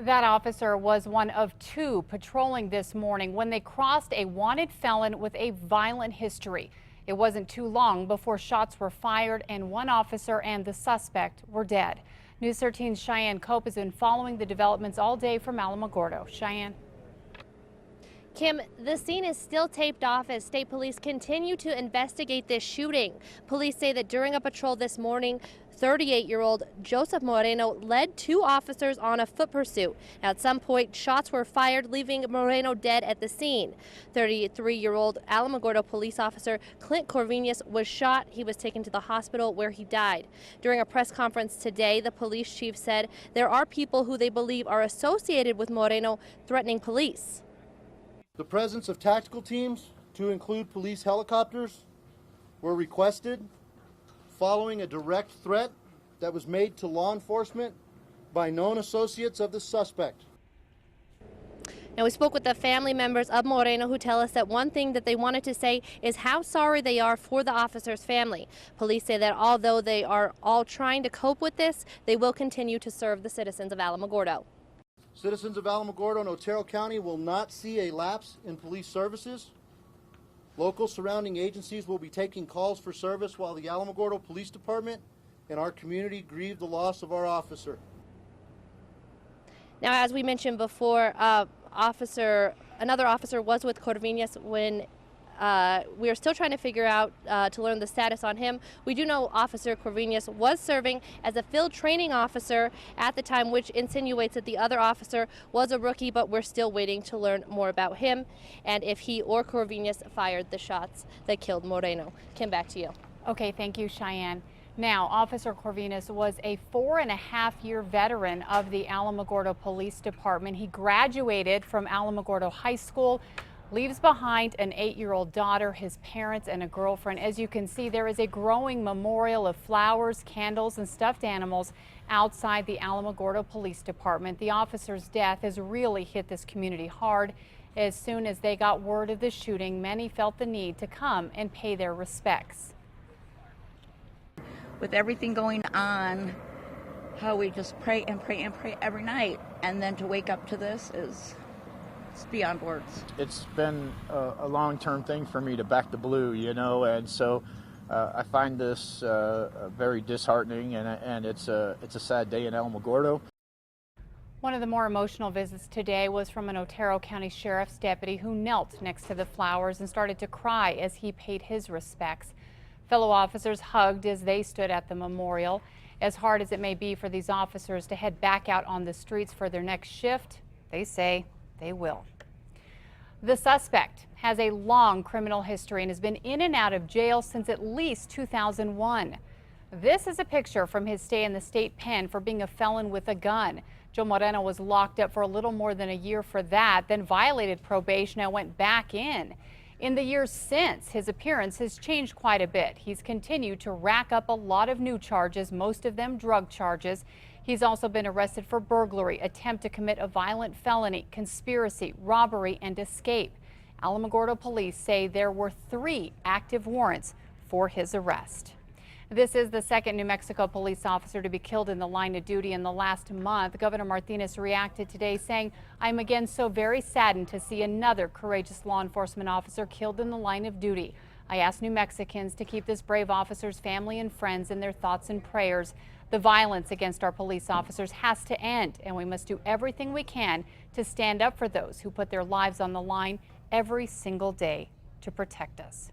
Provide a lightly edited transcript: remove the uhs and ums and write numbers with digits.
That officer was one of two patrolling this morning when they crossed a wanted felon with a violent history. It wasn't too long before shots were fired and one officer and the suspect were dead. News 13's Cheyenne Cope has been following the developments all day from Alamogordo. Cheyenne. Kim, the scene is still taped off as state police continue to investigate this shooting. Police say that during a patrol this morning, 38-year-old Joseph Moreno led two officers on a foot pursuit. At some point, shots were fired, leaving Moreno dead at the scene. 33-year-old Alamogordo police officer Clint Corvinus was shot. He was taken to the hospital where he died. During a press conference today, the police chief said there are people who they believe are associated with Moreno threatening police. The presence of tactical teams, to include police helicopters, were requested following a direct threat that was made to law enforcement by known associates of the suspect. Now, we spoke with the family members of Moreno who tell us that one thing that they wanted to say is how sorry they are for the officer's family. Police say that although they are all trying to cope with this, they will continue to serve the citizens of Alamogordo. Citizens of Alamogordo and Otero County will not see a lapse in police services. Local surrounding agencies will be taking calls for service while the Alamogordo Police Department and our community grieve the loss of our officer. Now, as we mentioned before, another officer was with Corvinus when we are still trying to figure out to learn the status on him. We do know Officer Corvinus was serving as a field training officer at the time, which insinuates that the other officer was a rookie, but we're still waiting to learn more about him and if he or Corvinus fired the shots that killed Moreno. Kim, back to you. Okay, thank you, Cheyenne. Now, Officer Corvinus was a 4.5-year veteran of the Alamogordo Police Department. He graduated from Alamogordo High School, leaves behind an 8-year-old daughter, his parents, and a girlfriend. As you can see, there is a growing memorial of flowers, candles, and stuffed animals outside the Alamogordo Police Department. The officer's death has really hit this community hard. As soon as they got word of the shooting, many felt the need to come and pay their respects. With everything going on, how we just pray and pray and pray every night, and then to wake up to this is beyond words. It's been a long-term thing for me to back the blue, you know, and so I find this very disheartening, and it's a sad day in Alamogordo. One of the more emotional visits today was from an Otero County Sheriff's deputy who knelt next to the flowers and started to cry as he paid his respects. Fellow officers hugged as they stood at the memorial. As hard as it may be for these officers to head back out on the streets for their next shift, they say they will. The suspect has a long criminal history and has been in and out of jail since at least 2001. This is a picture from his stay in the state pen for being a felon with a gun. Joe Moreno was locked up for a little more than a year for that, then violated probation and went back in. In the years since, his appearance has changed quite a bit. He's continued to rack up a lot of new charges, most of them drug charges. He's also been arrested for burglary, attempt to commit a violent felony, conspiracy, robbery, and escape. Alamogordo police say there were 3 active warrants for his arrest. This is the second New Mexico police officer to be killed in the line of duty in the last month. Governor Martinez reacted today saying, "I'm again so very saddened to see another courageous law enforcement officer killed in the line of duty. I ask New Mexicans to keep this brave officer's family and friends in their thoughts and prayers. The violence against our police officers has to end, and we must do everything we can to stand up for those who put their lives on the line every single day to protect us."